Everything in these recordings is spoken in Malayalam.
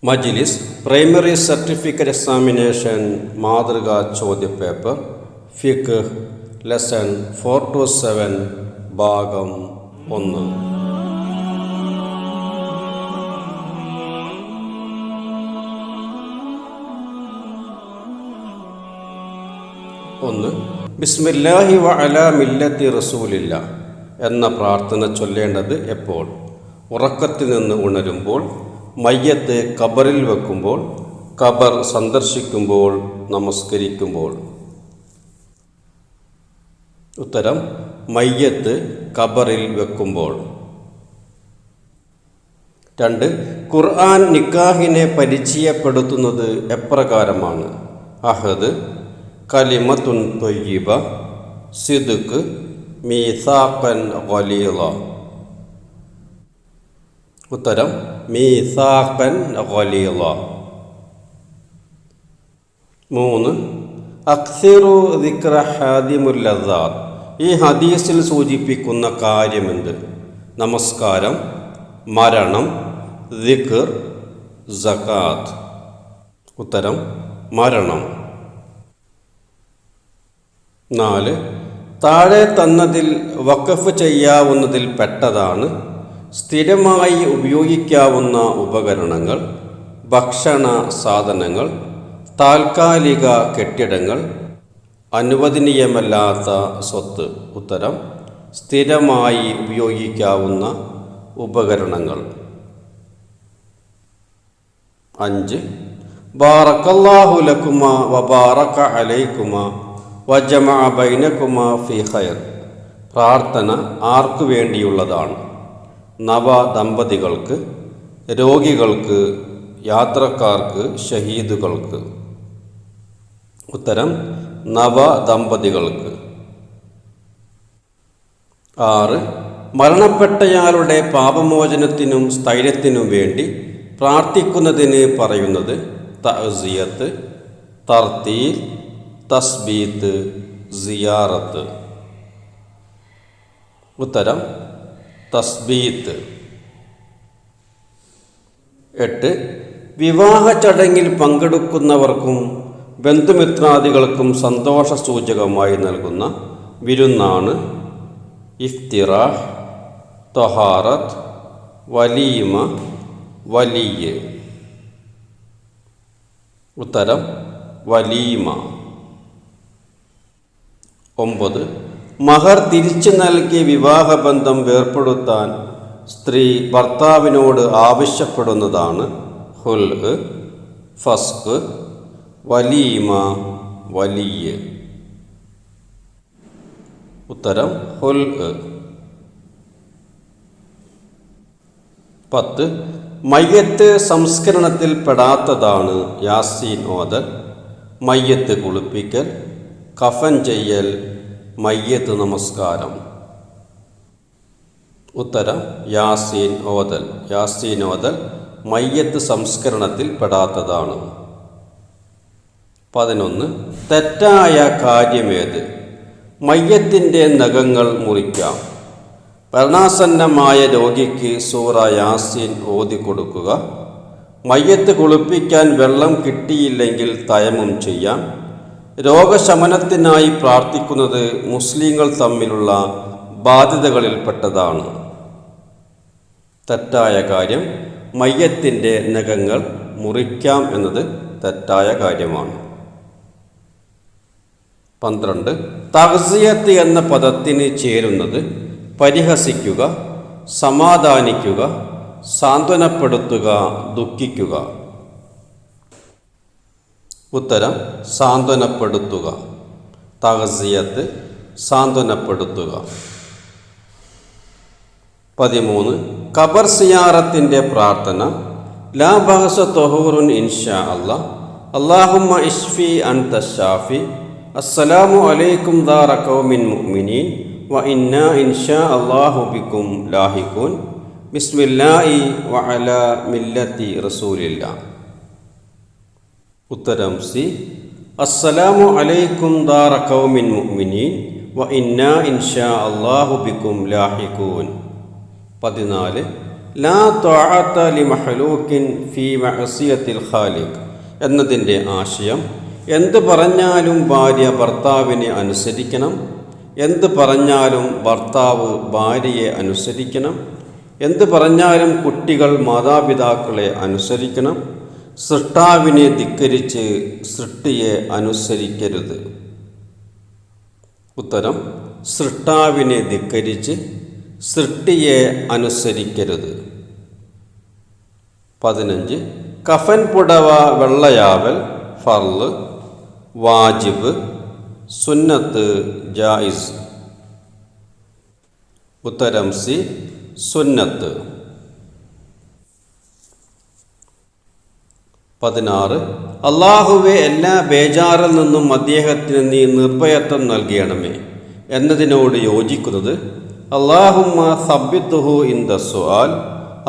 മജ്ലിസ് പ്രൈമറി സർട്ടിഫിക്കറ്റ് എക്സാമിനേഷൻ മാതൃകാ ചോദ്യപേപ്പർ ഫിഖ് ലെസൺ 4-7 ഭാഗം 1. ബിസ്മില്ലാഹി വ അലാ മില്ലത്തി റസൂലില്ല എന്ന പ്രാർത്ഥന ചൊല്ലേണ്ടത് എപ്പോൾ? ഉറക്കത്തിൽ നിന്ന് ഉണരുമ്പോൾ, മയ്യത്ത് ഖബറിൽ വെക്കുമ്പോൾ, ഖബർ സന്ദർശിക്കുമ്പോൾ, നമസ്കരിക്കുമ്പോൾ. ഉത്തരം: മയ്യത്ത് ഖബറിൽ വെക്കുമ്പോൾ. 2. ഖുർആൻ നിക്കാഹിനെ പരിചയപ്പെടുത്തുന്നത് എപ്രകാരമാണ്? അഹദ്, കലിമത്തുൻ ത്വയ്യിബ, സിദ്ഖ്, മീസാഖൻ ഗലീള. ഉത്തരം: മീസാഖൻ ഗലീള. 3. അക്സിറു ദിക്റ ഹാദിമുൽ ലദ്ദാത്ത്. ഈ ഹദീസിൽ സൂചിപ്പിക്കുന്ന കാര്യമെന്ത്? നമസ്കാരം, മരണം, ദിക്ർ, സകാത്ത്. ഉത്തരം: മരണം. 4. താഴെ തന്നതിൽ വഖഫ് ചെയ്യാവുന്നതിൽ പെട്ടതാണ് സ്ഥിരമായി ഉപയോഗിക്കാവുന്ന ഉപകരണങ്ങൾ, ഭക്ഷണ സാധനങ്ങൾ, താൽക്കാലിക കെട്ടിടങ്ങൾ, അനുവദനീയമല്ലാത്ത സ്വത്ത്. ഉത്തരം: സ്ഥിരമായി ഉപയോഗിക്കാവുന്ന ഉപകരണങ്ങൾ. 5. ബാറക്കല്ലാഹു ലക്കുമാ വബാറക അലൈക്കുമാ വജമഅ ബൈനകുമാ ഫീ ഖൈർ. പ്രാർത്ഥന ആർക്കു വേണ്ടിയുള്ളതാണ്? നവദമ്പതികൾക്ക്, രോഗികൾക്ക്, യാത്രക്കാർക്ക്, ഷഹീദുകൾക്ക്. ഉത്തരം: നവദമ്പതികൾക്ക്. 6. മരണപ്പെട്ടയാളുടെ പാപമോചനത്തിനും സ്ഥൈര്യത്തിനും വേണ്ടി പ്രാർത്ഥിക്കുന്നതിന് പറയുന്നത് തഅസിയത്ത്, തർത്തീൽ, തസ്ബീത്ത്, സിയാറത്ത്. ഉത്തരം: തസ്ബീത്ത്. 8. വിവാഹ ചടങ്ങിൽ പങ്കെടുക്കുന്നവർക്കും ബന്ധുമിത്രാദികൾക്കും സന്തോഷ സൂചകമായി നൽകുന്ന വിരുന്നാണ് ഇഫ്തിറാഹ്, ത്വഹാറത്ത്, വലീമ, വലിയ്. ഉത്തരം: വലീമ. 9. മഹർ തിരിച്ചു നൽകി വിവാഹബന്ധം വേർപ്പെടുത്താൻ സ്ത്രീ ഭർത്താവിനോട് ആവശ്യപ്പെടുന്നതാണ് ഹുൽഹ്, ഫസ്ഖ്, വലീമ, വലിയ്. ഉത്തരം: ഹുൽഹ്. 10. മയ്യത്ത് സംസ്കരണത്തിൽ പെടാത്തതാണ് യാസീൻ ഓതൽ, മയ്യത്ത് കുളിപ്പിക്കൽ, കഫൻ ചെയ്യൽ, മയ്യത്ത് നമസ്കാരം. ഉത്തരം: യാസീൻ ഓതൽ. യാസീൻ ഓതൽ മയ്യത്ത് സംസ്കരണത്തിൽ പെടാത്തതാണ്. 11. തെറ്റായ കാര്യമേത്? മയ്യത്തിൻ്റെ നഖങ്ങൾ മുറിക്കാം, മരണാസന്നമായ രോഗിക്ക് സൂറ യാസീൻ ഓതിക്കൊടുക്കുക, മയ്യത്ത് കുളിപ്പിക്കാൻ വെള്ളം കിട്ടിയില്ലെങ്കിൽ തയമ്മും ചെയ്യാം, രോഗശമനത്തിനായി പ്രാർത്ഥിക്കുന്നത് മുസ്ലിങ്ങൾ തമ്മിലുള്ള ബാധ്യതകളിൽപ്പെട്ടതാണ്. തെറ്റായ കാര്യം: മയ്യത്തിൻ്റെ നഖങ്ങൾ മുറിക്കാം എന്നത് തെറ്റായ കാര്യമാണ്. 12. തഅസിയത്ത് എന്ന പദത്തിന് ചേരുന്നത് പരിഹസിക്കുക, സമാധാനിക്കുക, സാന്ത്വനപ്പെടുത്തുക, ദുഃഖിക്കുക. ഉത്തരം: സാന്ത്വനപ്പെടുത്തുക. തഅസിയത്ത് സാന്ത്വനപ്പെടുത്തുക. 13. ഖബർ സിയാറത്തിൻ്റെ പ്രാർത്ഥന ലാ ബഅസ ത്വഹൂറുൻ ഇൻഷാ അല്ലാഹ്, അല്ലാഹുമ്മ ഇശ്ഫി അൻത ശാഫി, അസ്സലാമു അലൈക്കും ദാറ ഖൗമിൻ മുഅ്മിനീൻ വ ഇന്നാ ഇൻഷാ അല്ലാഹു ബിക്കും ലാഹിഖൂൻ, ബിസ്മില്ലാഹി വ അലാ മില്ലത്തി റസൂലില്ല. ഉത്തരം സി. അസ്സലാമു അലൈക്കും ദാറ ഖൗമിൻ മുഅ്മിനീൻ വ ഇന്നാ ഇൻഷാ അല്ലാഹു ബിക്കും ലാഹിഖൂൻ. 14. ലാ ത്വാഅത ലി മഹ്ലൂക്കിൻ ഫീ മഅസിയത്തിൽ ഖാലിഖ് എന്നതിൻ്റെ ആശയം എന്ത് പറഞ്ഞാലും ഭാര്യ ഭർത്താവിനെ അനുസരിക്കണം, എന്ത് പറഞ്ഞാലും ഭർത്താവ് ഭാര്യയെ അനുസരിക്കണം, എന്ത് പറഞ്ഞാലും കുട്ടികൾ മാതാപിതാക്കളെ അനുസരിക്കണം, സൃഷ്ടാവിനെ ധിക്കരിച്ച് സൃഷ്ടിയെ അനുസരിക്കരുത്. ഉത്തരം: സൃഷ്ടാവിനെ ധിക്കരിച്ച് സൃഷ്ടിയെ അനുസരിക്കരുത്. 15. കഫൻ പുടവ വെള്ളയാവൽ ഫർള്, വാജിബ്, സുന്നത്ത്, ജായിസ്. ഉത്തരം സി, സുന്നത്ത്. 16. അള്ളാഹുവെ എല്ലാ ബേജാറിൽ നിന്നും അദ്ദേഹത്തിന് നീ നിർഭയത്വം നൽകണമേ എന്നതിനോട് യോജിക്കുന്നത് അല്ലാഹുമ്മ സബ്ബിത്ഹു ഇൻദ സുആൽ,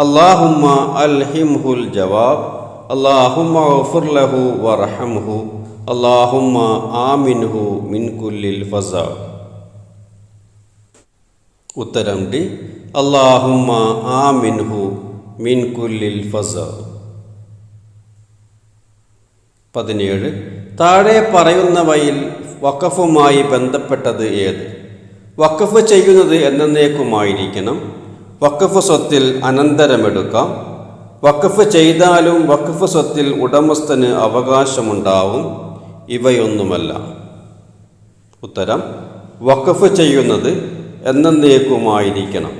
അല്ലാഹുമ്മ അൽഹിംഹുൽ ജവാബ്, അല്ലാഹുമ്മ ഗഫിർ ലഹു വർഹംഹു, അല്ലാഹുമ്മ ആമിൻഹു മിൻ കുല്ലിൽ ഫസാ. ഉത്തരം ഡി, അല്ലാഹുമ്മ ആമിൻഹു മിൻ കുല്ലിൽ ഫസാ. 17. താഴെ പറയുന്നവയിൽ വഖഫുമായി ബന്ധപ്പെട്ടത് ഏത്? വഖഫ് ചെയ്യുന്നത് എന്നേക്കുമായിരിക്കണം. വഖഫ് സ്വത്തിൽ അനന്തരമെടുക്കാം. വഖഫ് ചെയ്താലും വഖഫ് സ്വത്തിൽ ഉടമസ്ഥന് അവകാശമുണ്ടാവും. ഇവയൊന്നുമല്ല. ഉത്തരം: വഖഫ് ചെയ്യുന്നത് എന്നേക്കുമായിരിക്കണം.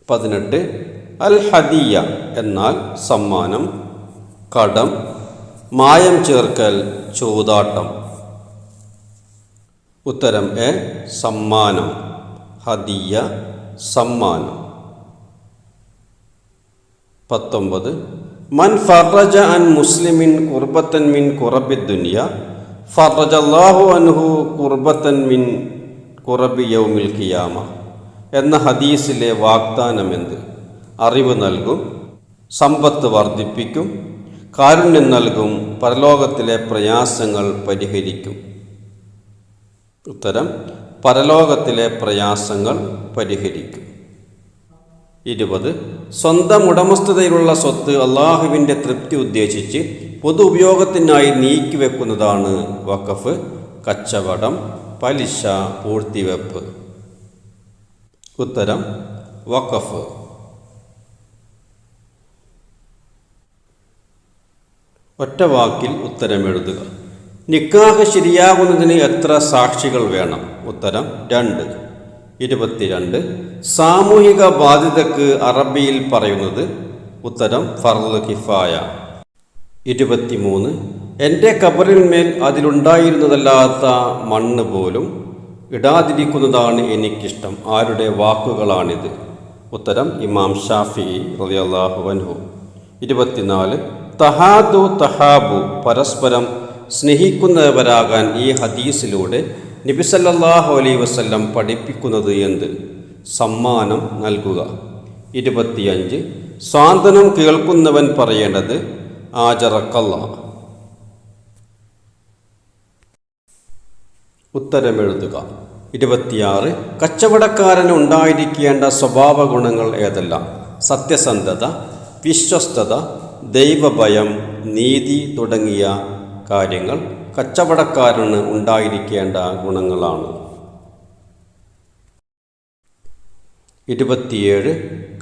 18. അൽ ഹദിയ എന്നാൽ സമ്മാനം, കടം, മായം ചേർക്കൽ, ചൂതാട്ടം. ഉത്തരം എ, സമ്മാനം. ഹദിയ സമ്മാനം. 19. മൻ ഫറജ അൻ മുസ്ലിമിൻ കുർബത്തൻ മിൻ കുറബി ദുനിയ ഫറജല്ലാഹു അൻഹു കുർബത്തൻ മിൻ കുറബി യൗമിൽ ഖിയാമ എന്ന ഹദീസിലെ വാഗ്ദാനമെന്ത്? അറിവ് നൽകും, സമ്പത്ത് വർദ്ധിപ്പിക്കും, കാരുണ്യം നൽകും, പരലോകത്തിലെ പ്രയാസങ്ങൾ പരിഹരിക്കും. ഉത്തരം: പരലോകത്തിലെ പ്രയാസങ്ങൾ പരിഹരിക്കും. 20. സ്വന്തം ഉടമസ്ഥതയിലുള്ള സ്വത്ത് അള്ളാഹുവിൻ്റെ തൃപ്തി ഉദ്ദേശിച്ച് പൊതു ഉപയോഗത്തിനായി നീക്കിവെക്കുന്നതാണ് വഖഫ്. കച്ചവടം, പലിശ, പൂഴ്ത്തിവെപ്പ്. ഉത്തരം: വഖഫ്. ഒറ്റ വാക്കിൽ ഉത്തരമെഴുതുക. നിക്കാഹ് ശരിയാകുന്നതിന് എത്ര സാക്ഷികൾ വേണം? ഉത്തരം 2. 22. സാമൂഹിക ബാധ്യതയ്ക്ക് അറബിയിൽ പറയുന്നത്? ഉത്തരം ഫർള് കിഫായ. 23. എൻ്റെ ഖബറിന്മേൽ അതിലുണ്ടായിരുന്നതല്ലാത്ത മണ്ണ് പോലും ഇടാതിരിക്കുന്നതാണ് എനിക്കിഷ്ടം. ആരുടെ വാക്കുകളാണിത്? ഉത്തരം ഇമാം ഷാഫിഈ റളിയല്ലാഹു അൻഹു. 24. തഹാദു തഹാബു പരസ്പരം സ്നേഹിക്കുന്നവരാകാൻ ഈ ഹദീസിലൂടെ നബി സല്ലല്ലാഹു അലൈഹി വസല്ലം പഠിപ്പിക്കുന്നത് എന്ത്? സമ്മാനം നൽകുക. 25. സ്വാന്തനം കേൾക്കുന്നവൻ പറയേണ്ടത് ആജറക്കല്ലാ. ഉത്തരമെഴുതുക. 26. കച്ചവടക്കാരന് ഉണ്ടായിരിക്കേണ്ട സ്വഭാവ ഗുണങ്ങൾ ഏതെല്ലാം? സത്യസന്ധത, വിശ്വസ്തത, ദൈവഭയം, നീതി തുടങ്ങിയ കാര്യങ്ങൾ കച്ചവടക്കാരന് ഉണ്ടായിരിക്കേണ്ട ഗുണങ്ങളാണ്. 27.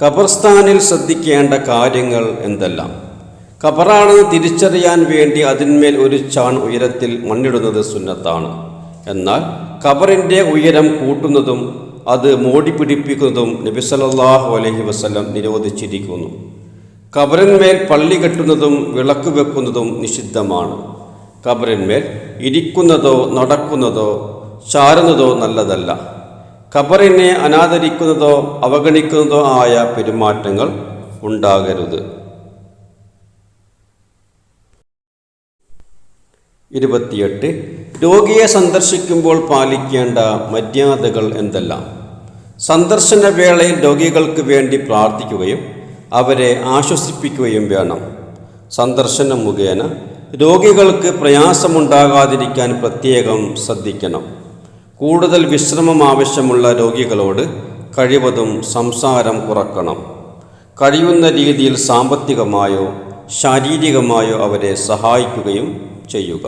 ഖബർസ്ഥാനിൽ ശ്രദ്ധിക്കേണ്ട കാര്യങ്ങൾ എന്തെല്ലാം? ഖബറാണെന്ന് തിരിച്ചറിയാൻ വേണ്ടി അതിന്മേൽ ഒരു ചാൺ ഉയരത്തിൽ മണ്ണിടുന്നത് സുന്നത്താണ്. എന്നാൽ ഖബറിൻ്റെ ഉയരം കൂട്ടുന്നതും അത് മോടിപ്പിടിപ്പിക്കുന്നതും നബി സല്ലല്ലാഹു അലൈഹി വസല്ലം നിരോധിച്ചിരിക്കുന്നു. ഖബറിന്മേൽ പള്ളി കെട്ടുന്നതും വിളക്ക് വെക്കുന്നതും നിഷിദ്ധമാണ്. ഖബറിന്മേൽ ഇരിക്കുന്നതോ നടക്കുന്നതോ ചാരുന്നതോ നല്ലതല്ല. ഖബറിനെ അനാദരിക്കുന്നതോ അവഗണിക്കുന്നതോ ആയ പെരുമാറ്റങ്ങൾ ഉണ്ടാകരുത്. 28. രോഗിയെ സന്ദർശിക്കുമ്പോൾ പാലിക്കേണ്ട മര്യാദകൾ എന്തെല്ലാം? സന്ദർശന വേളയിൽ രോഗികൾക്ക് വേണ്ടി പ്രാർത്ഥിക്കുകയും അവരെ ആശ്വസിപ്പിക്കുകയും വേണം. സന്ദർശനം മുഖേന രോഗികൾക്ക് പ്രയാസമുണ്ടാകാതിരിക്കാൻ പ്രത്യേകം ശ്രദ്ധിക്കണം. കൂടുതൽ വിശ്രമം ആവശ്യമുള്ള രോഗികളോട് കഴിവതും സംസാരം കുറക്കണം. കഴിയുന്ന രീതിയിൽ സാമ്പത്തികമായോ ശാരീരികമായോ അവരെ സഹായിക്കുകയും ചെയ്യുക.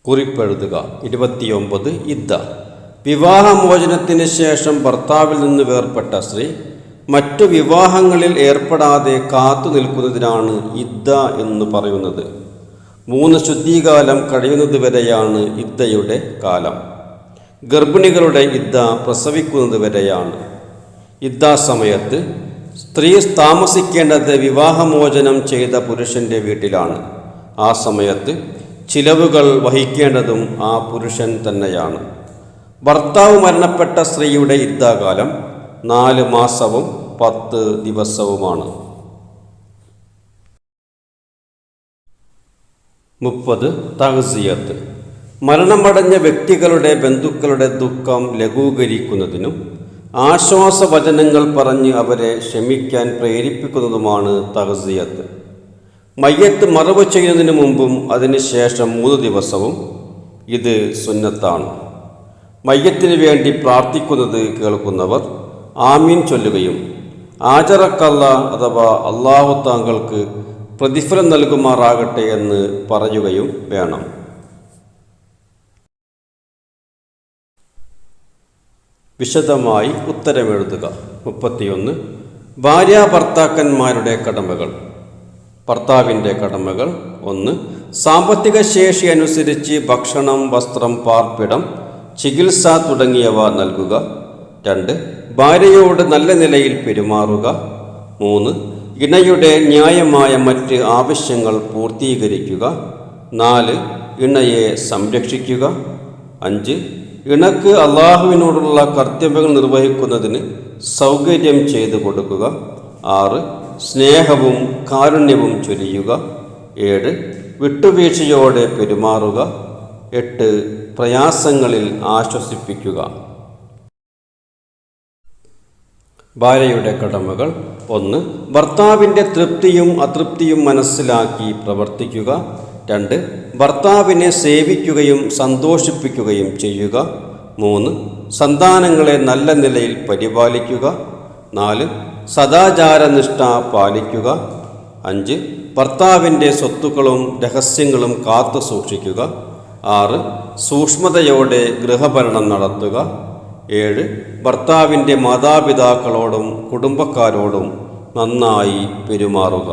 കുറിപ്പെഴുതുക. 29. ഇദ്ദ. വിവാഹമോചനത്തിന് ശേഷം ഭർത്താവിൽ നിന്ന് വേർപെട്ട സ്ത്രീ മറ്റു വിവാഹങ്ങളിൽ ഏർപ്പെടാതെ കാത്തു നിൽക്കുന്നതിനാണ് ഇദ്ദ എന്ന് പറയുന്നത്. 3 ശുദ്ധികാലം കഴിയുന്നതുവരെയാണ് ഇദ്ദയുടെ കാലം. ഗർഭിണികളുടെ ഇദ്ദ പ്രസവിക്കുന്നത് വരെയാണ്. ഇദ്ദാ സമയത്ത് സ്ത്രീ താമസിക്കേണ്ടത് വിവാഹമോചനം ചെയ്ത പുരുഷൻ്റെ വീട്ടിലാണ്. ആ സമയത്ത് ചിലവുകൾ വഹിക്കേണ്ടതും ആ പുരുഷൻ തന്നെയാണ്. ഭർത്താവ് മരണപ്പെട്ട സ്ത്രീയുടെ ഇദ്ദാകാലം 4 മാസവും 10 ദിവസവുമാണ്. 30. തഅ്സിയത്ത്. മരണമടഞ്ഞ വ്യക്തികളുടെ ബന്ധുക്കളുടെ ദുഃഖം ലഘൂകരിക്കുന്നതിനും ആശ്വാസവചനങ്ങൾ പറഞ്ഞ് അവരെ ക്ഷമിക്കാൻ പ്രേരിപ്പിക്കുന്നതുമാണ് തഅ്സിയത്ത്. മയ്യത്ത് മറവ് ചെയ്യുന്നതിന് മുമ്പും അതിനുശേഷം 3 ദിവസവും ഇത് സുന്നത്താണ്. മയ്യത്തിന് വേണ്ടി പ്രാർത്ഥിക്കുന്നത് കേൾക്കുന്നവർ ആമീൻ ചൊല്ലുകയും ആജറക്കല്ല അഥവാ അള്ളാഹു താങ്കൾക്ക് പ്രതിഫലം നൽകുമാറാകട്ടെ എന്ന് പറയുകയും വേണം. വിശദമായി ഉത്തരമെഴുതുക. 31. ഭാര്യാഭർത്താക്കന്മാരുടെ കടമകൾ. ഭർത്താവിൻ്റെ കടമകൾ: 1. സാമ്പത്തിക ശേഷി അനുസരിച്ച് ഭക്ഷണം, വസ്ത്രം, പാർപ്പിടം, ചികിത്സ തുടങ്ങിയവ നൽകുക. 2. ഭാര്യയോട് നല്ല നിലയിൽ പെരുമാറുക. 3. ഇണയുടെ ന്യായമായ മറ്റ് ആവശ്യങ്ങൾ പൂർത്തീകരിക്കുക. 4. ഇണയെ സംരക്ഷിക്കുക. 5. ഇണക്ക് അള്ളാഹുവിനോടുള്ള കർത്തവ്യങ്ങൾ നിർവഹിക്കുന്നതിന് സൗകര്യം ചെയ്തു കൊടുക്കുക. 6. സ്നേഹവും കാരുണ്യവും ചൊരിയുക. 7. വിട്ടുവീഴ്ചയോടെ പെരുമാറുക. 8. പ്രയാസങ്ങളിൽ ആശ്വസിപ്പിക്കുക. ഭാര്യയുടെ കടമകൾ: 1. ഭർത്താവിൻ്റെ തൃപ്തിയും അതൃപ്തിയും മനസ്സിലാക്കി പ്രവർത്തിക്കുക. 2. ഭർത്താവിനെ സേവിക്കുകയും സന്തോഷിപ്പിക്കുകയും ചെയ്യുക. 3. സന്താനങ്ങളെ നല്ല നിലയിൽ പരിപാലിക്കുക. 4. സദാചാരനിഷ്ഠ പാലിക്കുക. 5. ഭർത്താവിൻ്റെ സ്വത്തുക്കളും രഹസ്യങ്ങളും കാത്തു സൂക്ഷിക്കുക. 6. സൂക്ഷ്മതയോടെ ഗൃഹഭരണം നടത്തുക. 7. ഭർത്താവിൻ്റെ മാതാപിതാക്കളോടും കുടുംബക്കാരോടും നന്നായി പെരുമാറുക.